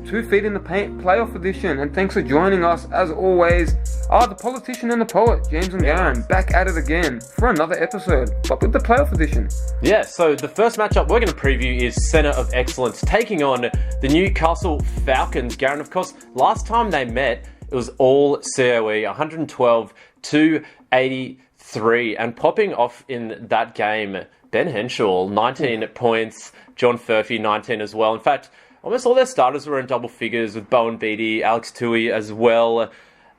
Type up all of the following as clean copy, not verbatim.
2 Feet in the Paint playoff edition, and thanks for joining us as always. The politician and the poet, James and Garen, back at it again for another episode, but with the playoff edition. Yeah, so the first matchup we're going to preview is Centre of Excellence taking on the Newcastle Falcons. Garen, of course, last time they met, it was all COE, 112-83, and popping off in that game, Ben Henshaw, 19 points, John Furphy, 19 as well. In fact, almost all their starters were in double figures with Bowen Beattie, Alex Tui as well.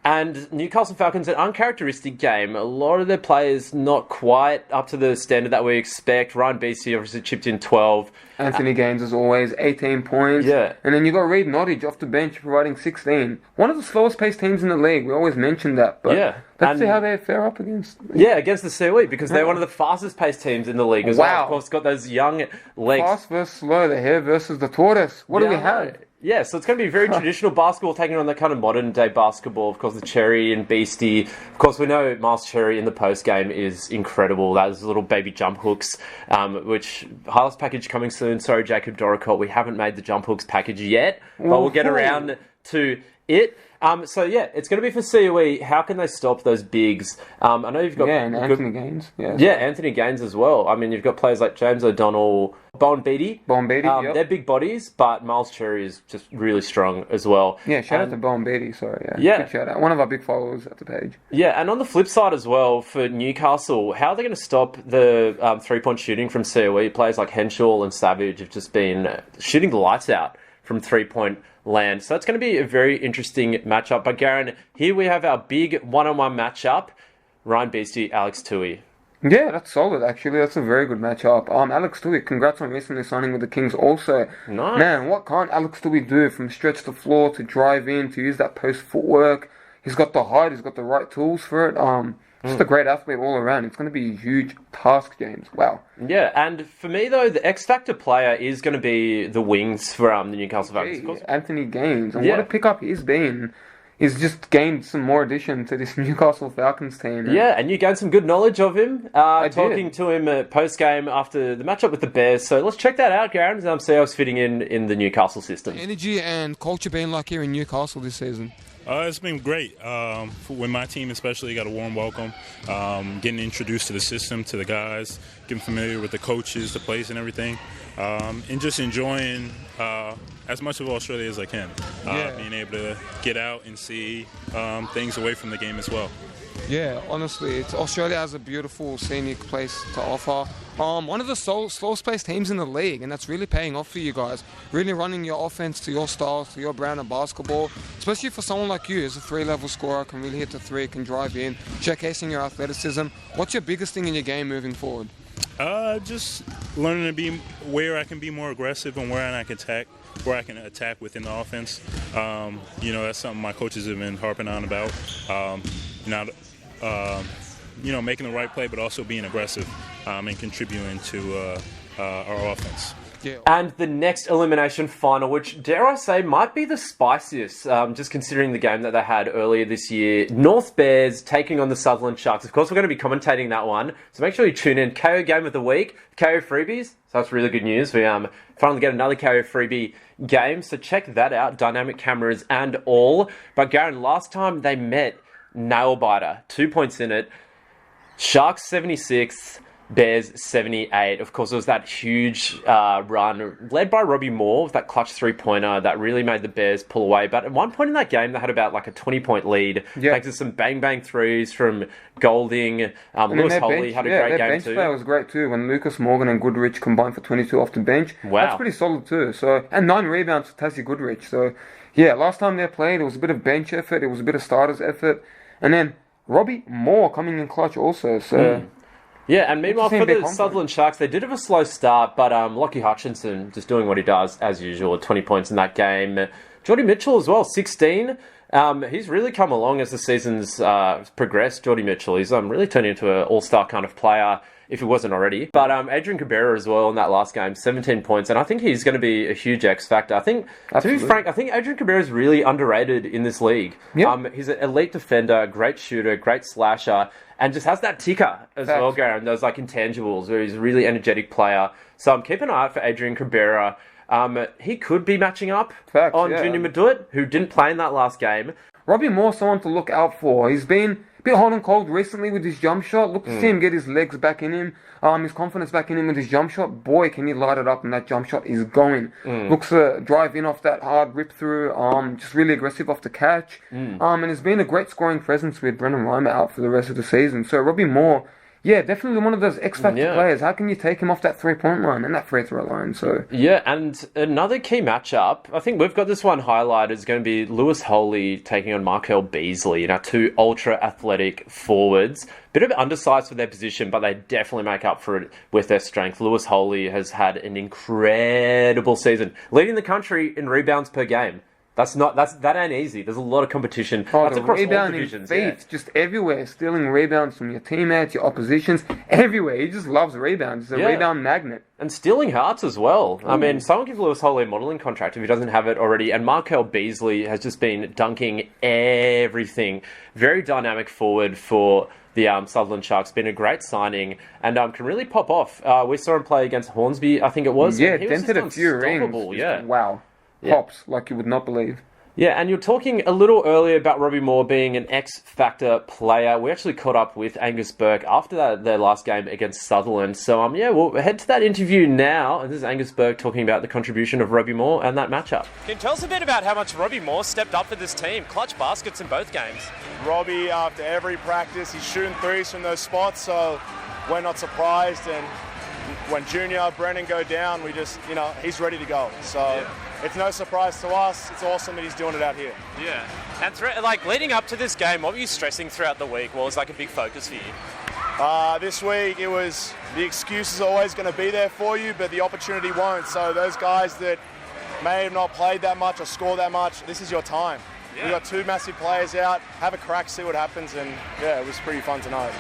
And Newcastle Falcons, an uncharacteristic game. A lot of their players not quite up to the standard that we expect. Ryan Beastie obviously chipped in 12. Anthony Gaines, as always, 18 points. Yeah. And then you got Reid Nottage off the bench providing 16. One of the slowest paced teams in the league. We always mention that. But yeah. let's see how they fare up against... Yeah, against the COE, because they're one of the fastest paced teams in the league as well. Of course, got those young legs. Fast versus slow, the hare versus the tortoise. What do we have? Yeah, so it's going to be very traditional basketball, taking on that kind of modern-day basketball. Of course, the Cherry and Beastie. Of course, we know Miles Cherry in the post-game is incredible. Those little baby jump hooks, which highlights package coming soon. Sorry, Jacob Doricott, we haven't made the jump hooks package yet, but we'll get around to it. So yeah, it's going to be for COE. How can they stop those bigs? I know you've got... Yeah, and Anthony Gaines. Yeah, Anthony Gaines as well. I mean, you've got players like James O'Donnell, Bowen Beattie. Yep. They're big bodies, but Miles Cherry is just really strong as well. Yeah, shout out to Bowen Beattie, sorry. Yeah. Big shout out. One of our big followers at the page. Yeah, and on the flip side as well, for Newcastle, how are they going to stop the three-point shooting from COE? Players like Henshaw and Savage have just been shooting the lights out from three-point land. So it's going to be a very interesting matchup. But Garen, here we have our big one-on-one matchup. Ryan Beastie, Alex Tui. Yeah, that's solid, actually. That's a very good matchup. Alex Tui, congrats on recently signing with the Kings also. Nice. Man, what can't Alex Tui do from stretch the floor to drive in, to use that post footwork? He's got the height, he's got the right tools for it. Just a great athlete all around. It's going to be a huge task, James. Wow. Yeah, and for me, though, the X-Factor player is going to be the wings for the Newcastle Falcons. Anthony Gaines. And what a pickup he's been. He's just gained some more addition to this Newcastle Falcons team. Yeah, and you gained some good knowledge of him, talking to him post-game after the matchup with the Bears. So let's check that out, Garen, and see how it's fitting in the Newcastle system. Energy and culture being like here in Newcastle this season. It's been great. With my team especially, got a warm welcome. Getting introduced to the system, to the guys, getting familiar with the coaches, the plays and everything. And just enjoying as much of Australia as I can. Being able to get out and see things away from the game as well. Yeah, honestly, Australia has a beautiful scenic place to offer. One of the slow-paced teams in the league, and that's really paying off for you guys. Really running your offense to your style, to your brand of basketball. Especially for someone like you, as a three-level scorer, can really hit the three, can drive in, showcasing your athleticism. What's your biggest thing in your game moving forward? Just learning to be where I can be more aggressive and where I can attack within the offense. That's something my coaches have been harping on about. Making the right play, but also being aggressive and contributing to our offense. Yeah. And the next elimination final, which, dare I say, might be the spiciest, just considering the game that they had earlier this year. North Bears taking on the Sutherland Sharks. Of course, we're going to be commentating that one, so make sure you tune in. KO Game of the Week, KO Freebies. So that's really good news. We finally get another KO Freebie game, so check that out. Dynamic cameras and all. But Garen, last time they met, nail biter, 2 points in it. Sharks 76, Bears 78. Of course, it was that huge run led by Robbie Moore with that clutch three-pointer that really made the Bears pull away. But at one point in that game, they had about like a 20-point lead. Thanks to some bang-bang threes from Golding. Lewis Holey had a great game too. Their bench play was great too. When Lucas Morgan and Goodrich combined for 22 off the bench. Wow. That's pretty solid too. And 9 rebounds for Tassie Goodrich. So, yeah, last time they played, it was a bit of bench effort. It was a bit of starters effort. And then Robbie Moore coming in clutch also. So... Yeah, and meanwhile for the Sutherland Sharks, they did have a slow start, but Lockie Hutchinson just doing what he does as usual, 20 points in that game. Geordie Mitchell as well, 16. He's really come along as the season's progressed, Geordie Mitchell. He's really turned into an all-star kind of player, if he wasn't already. But Adrian Canberra as well in that last game, 17 points, and I think he's going to be a huge X factor. I think, to be frank, I think Adrian Canberra is really underrated in this league. Yep. He's an elite defender, great shooter, great slasher, and just has that ticker as well, Garen, those like intangibles, where he's a really energetic player. So I'm keeping an eye out for Adrian Canberra. he could be matching up Facts, on yeah. Junior Maduit, who didn't play in that last game. Robbie Moore, someone to look out for. He's been a bit hot and cold recently with his jump shot. Look to see him get his legs back in him, his confidence back in him with his jump shot. Boy, can he light it up, and that jump shot is going. Looks to drive in off that hard rip through, just really aggressive off the catch. And has been a great scoring presence with Brendan Reimer out for the rest of the season. So Robbie Moore, yeah, definitely one of those X-Factor players. How can you take him off that three-point line and that free throw line? So yeah, and another key matchup, I think we've got this one highlighted, is going to be Lewis Holy taking on Markel Beasley, two ultra-athletic forwards. Bit of undersized for their position, but they definitely make up for it with their strength. Lewis Holy has had an incredible season, leading the country in rebounds per game. That ain't easy. There's a lot of competition. That's the across all rebounding divisions. feats, just everywhere, stealing rebounds from your teammates, your oppositions, everywhere. He just loves rebounds. He's a rebound magnet. And stealing hearts as well. I mean, someone give Lewis Holy a modelling contract if he doesn't have it already. And Markel Beasley has just been dunking everything. Very dynamic forward for the Sutherland Sharks. Been a great signing and can really pop off. We saw him play against Hornsby, I think it was. Yeah, and he was dented a just few rings. unstoppable, yeah. Wow. Pops, like you would not believe. Yeah, and you're talking a little earlier about Robbie Moore being an X-Factor player. We actually caught up with Angus Burke after their last game against Sutherland. So, we'll head to that interview now. And this is Angus Burke talking about the contribution of Robbie Moore and that matchup. Can you tell us a bit about how much Robbie Moore stepped up for this team? Clutch baskets in both games. Robbie, after every practice, he's shooting threes from those spots, so we're not surprised. And when Junior, Brennan go down, we just, he's ready to go. So it's no surprise to us. It's awesome that he's doing it out here. Yeah. And leading up to this game, what were you stressing throughout the week? What was a big focus for you? This week, it was the excuse is always going to be there for you, but the opportunity won't. So those guys that may have not played that much or scored that much, this is your time. Yeah. We've got two massive players out. Have a crack, see what happens, and it was pretty fun tonight.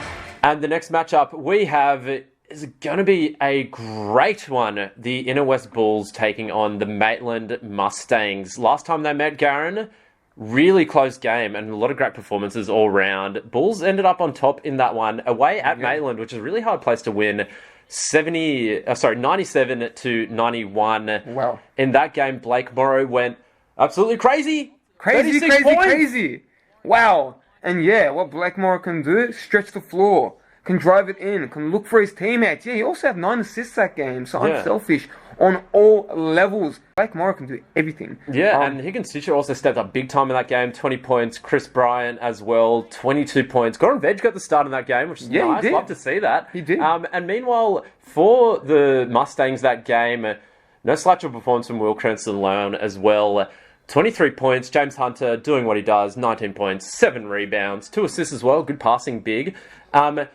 And the next matchup we have is going to be a great one. The Inner West Bulls taking on the Maitland Mustangs. Last time they met, Garen, really close game and a lot of great performances all round. Bulls ended up on top in that one, away at Maitland, which is a really hard place to win. 97 to 91. Wow. In that game, Blake Morrow went absolutely crazy. Crazy. Wow. And what Blake Morrow can do, stretch the floor, can drive it in, can look for his teammates. Yeah, he also had 9 assists that game, so unselfish on all levels. Blake Morrow can do everything. Yeah, and Higgins Stitcher also stepped up big time in that game, 20 points. Chris Bryant as well, 22 points. Goran Veg got the start in that game, which is nice. He did. Love to see that. He did. And meanwhile, for the Mustangs that game, no slouch of performance from Will Cranston-Lone as well. 23 points, James Hunter doing what he does, 19 points, 7 rebounds, 2 assists as well, good passing big. But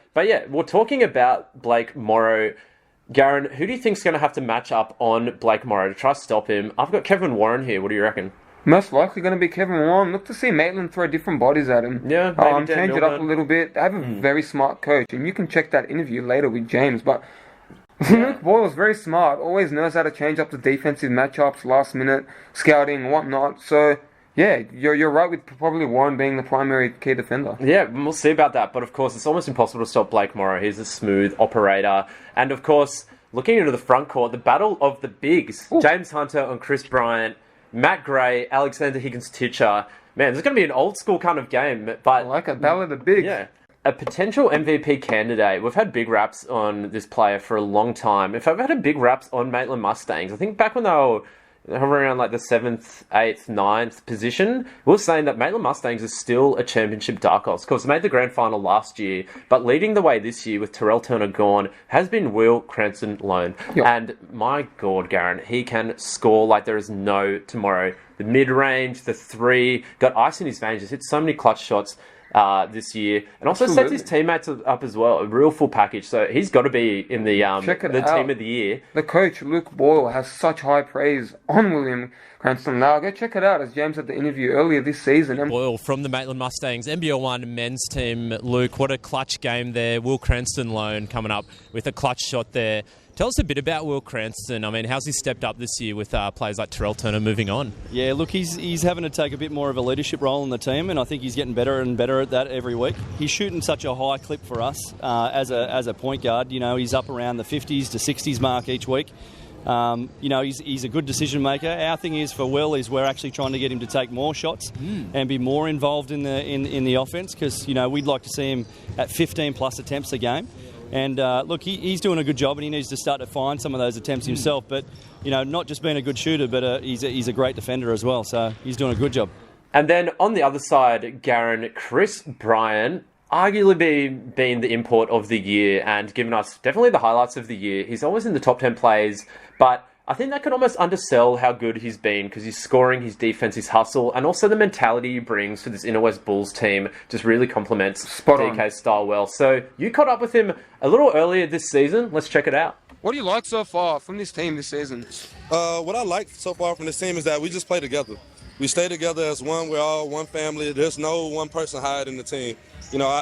we're talking about Blake Morrow. Garen, who do you think's going to have to match up on Blake Morrow to try to stop him? I've got Kevin Warren here, what do you reckon? Most likely going to be Kevin Warren. Look to see Maitland throw different bodies at him. Yeah, change it up a little bit. They have a very smart coach, and you can check that interview later with James, but Luke Boyle was very smart, always knows how to change up the defensive matchups, last minute, scouting and whatnot. So, you're right with probably Warren being the primary key defender. Yeah, we'll see about that. But, of course, it's almost impossible to stop Blake Morrow. He's a smooth operator. And, of course, looking into the front court, the battle of the bigs. Ooh. James Hunter and Chris Bryant, Matt Gray, Alexander Higgins-Titcher. Man, this is going to be an old-school kind of game. But I like a battle of the bigs. Yeah. A potential MVP candidate. We've had big raps on this player for a long time. If I've had a big raps on Maitland Mustangs, I think back when they were hovering around the 7th, 8th, 9th position, we were saying that Maitland Mustangs is still a championship dark horse. Of course, they made the grand final last year, but leading the way this year with Terrell Turner gone has been Will Cranston-Lone. Yep. And my God, Garen, he can score like there is no tomorrow. The mid-range, the 3, got ice in his veins, just hit so many clutch shots this year, and also sets his teammates up as well. A real full package. So he's got to be in the team of the year. The coach Luke Boyle has such high praise on William Cranston. Now go check it out, as James had the interview earlier this season. Boyle from the Maitland Mustangs, NBL1 men's team. Luke, what a clutch game there. Will Cranston-Lone coming up with a clutch shot there. Tell us a bit about Will Cranston. I mean, how's he stepped up this year with players like Terrell Turner moving on? Yeah, look, he's having to take a bit more of a leadership role in the team, and I think he's getting better and better at that every week. He's shooting such a high clip for us as a point guard. He's up around the 50s to 60s mark each week. He's a good decision maker. Our thing is for Will is we're actually trying to get him to take more shots and be more involved in the offence, because we'd like to see him at 15 plus attempts a game. And look, he's doing a good job, and he needs to start to find some of those attempts himself. But not just being a good shooter, but he's a great defender as well. So he's doing a good job. And then on the other side, Garen, Chris Bryant, arguably being the import of the year and giving us definitely the highlights of the year. He's always in the top 10 plays, but I think that could almost undersell how good he's been, because he's scoring, his defense, his hustle, and also the mentality he brings to this Inner West Bulls team just really complements DK's style well. So you caught up with him a little earlier this season. Let's check it out. What do you like so far from this team this season? What I like so far from this team is that we just play together. We stay together as one. We're all one family. There's no one person hiding the team.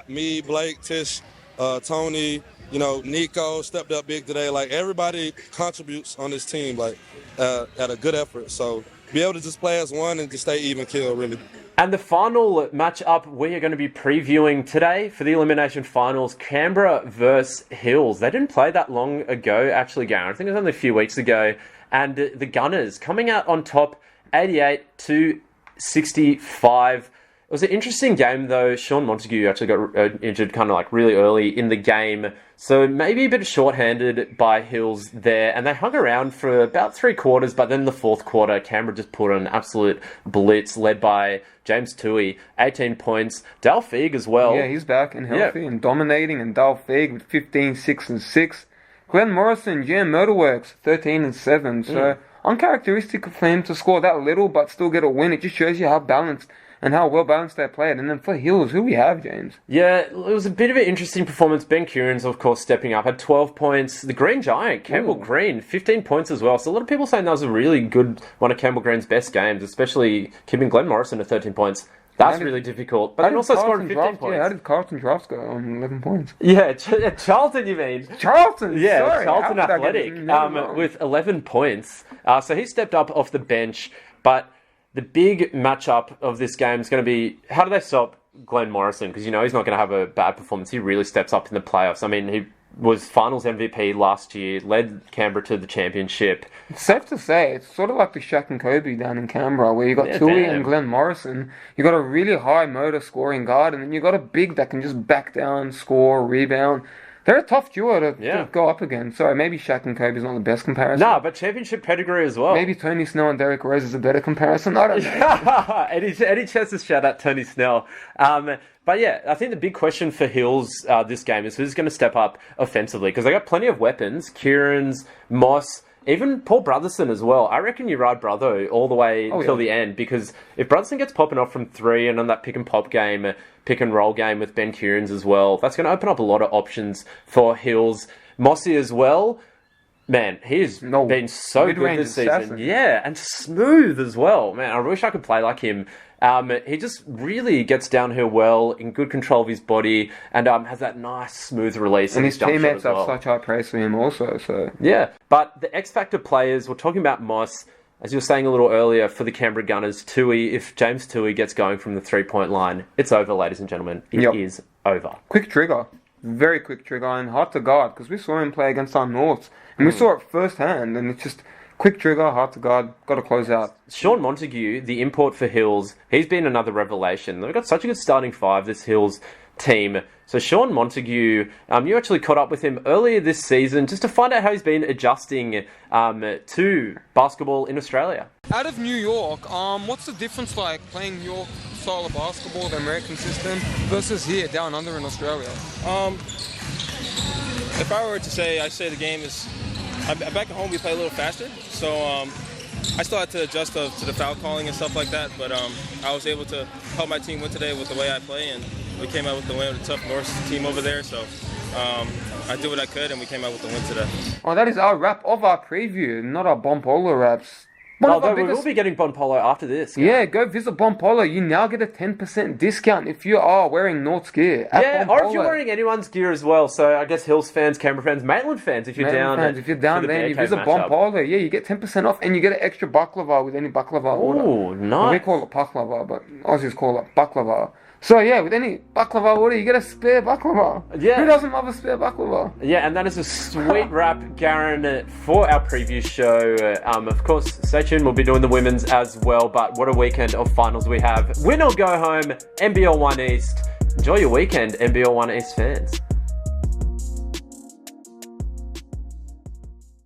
Me, Blake, Tish, Tony, Nico stepped up big today. Like, everybody contributes on this team, at a good effort. So be able to just play as one and just stay even kill, really. And the final matchup we are going to be previewing today for the Elimination Finals, Canberra versus Hills. They didn't play that long ago, actually, Garen. I think it was only a few weeks ago. And the Gunners coming out on top, 88-65. It was an interesting game, though. Sean Montague actually got injured kind of really early in the game. So maybe a bit short-handed by Hills there. And they hung around for about 3 quarters, but then in the fourth quarter, Canberra just put on an absolute blitz led by James Toohey, 18 points. Dale Feig as well. Yeah, he's back and healthy and dominating. And Dale Feig with 15, 6, and 6. Glenn Morrison, GM Motorworks, 13 and 7. So uncharacteristic for him to score that little but still get a win. It just shows you how balanced and how well balanced they played. And then for Hills, who we have, James? Yeah, it was a bit of an interesting performance. Ben Kieran's, of course, stepping up, had 12 points. The Green Giant, Campbell Green, 15 points as well. So a lot of people saying that was a really good one of Campbell Green's best games, especially keeping Glenn Morrison at 13 points. That's really difficult. But then also scoring 15 points. Yeah, how did Carlton Drafts go on 11 points? Yeah, Charlton, you mean? Charlton, yeah, sorry. Charlton Athletic with 11 points. So he stepped up off the bench. But the big matchup of this game is going to be, how do they stop Glenn Morrison? Because he's not going to have a bad performance. He really steps up in the playoffs. I mean, he was finals MVP last year, led Canberra to the championship. It's safe to say, it's sort of like the Shaq and Kobe down in Canberra, where you got Toohey and Glenn Morrison. You got a really high motor scoring guard, and then you got a big that can just back down, score, rebound. They're a tough duo to go up against. Sorry, maybe Shaq and Kobe is not the best comparison. No, but championship pedigree as well. Maybe Tony Snell and Derrick Rose is a better comparison. I don't know. Eddie Chester shout out Tony Snell. But yeah, I think the big question for Hills this game is who's going to step up offensively, because they got plenty of weapons. Kieran's, Moss, even Paul Brotherson as well. I reckon you ride Brotho all the way till the end, because if Brotherson gets popping off from 3 and on that pick and pop game, pick and roll game with Ben Kieran's as well, that's going to open up a lot of options for Hills. Mossy as well. Man, he's been so good this season. Yeah, and smooth as well. Man, I wish I could play like him. He just really gets downhill well, in good control of his body, and has that nice, smooth release. And his teammates have such high praise for him also. So yeah, but the X-Factor players, we're talking about Moss, as you were saying a little earlier, for the Canberra Gunners, Toohey, if James Toohey gets going from the 3-point line, it's over, ladies and gentlemen. It is over. Quick trigger. Very quick trigger, and hard to guard, because we saw him play against our Norths, and we saw it firsthand, and it's just quick trigger, hard to guard, got to close out. Sean Montague, the import for Hills, he's been another revelation. They've got such a good starting 5, this Hills team. So Sean Montague, you actually caught up with him earlier this season just to find out how he's been adjusting to basketball in Australia. Out of New York, what's the difference like playing your style of basketball, the American system, versus here down under in Australia? If I were to say, I'd say the game is... Back at home, we play a little faster, so I still had to adjust to the foul calling and stuff like that, but I was able to help my team win today with the way I play, and we came out with the win with a tough North team over there, so I did what I could, and we came out with the win today. Oh, that is our wrap of our preview, not our Bon Polo wraps. We will be getting Bon Polo after this. Yeah, go visit Bon Polo. You now get a 10% discount if you are wearing North's gear. Yeah, or if you're wearing anyone's gear as well. So I guess Hills fans, Canberra fans, Maitland fans, if you're down there and you visit Bon Polo, yeah, you get 10% off and you get an extra baklava with any baklava order. Oh, nice. Well, we call it baklava, but Aussies call it baklava. So yeah, with any baklava order, you get a spare baklava. Yeah. Who doesn't love a spare baklava? Yeah, and that is a sweet wrap, Garen, for our preview show. Of course, stay tuned. We'll be doing the women's as well. But what a weekend of finals we have. Win or go home, NBL1 East. Enjoy your weekend, NBL1 East fans.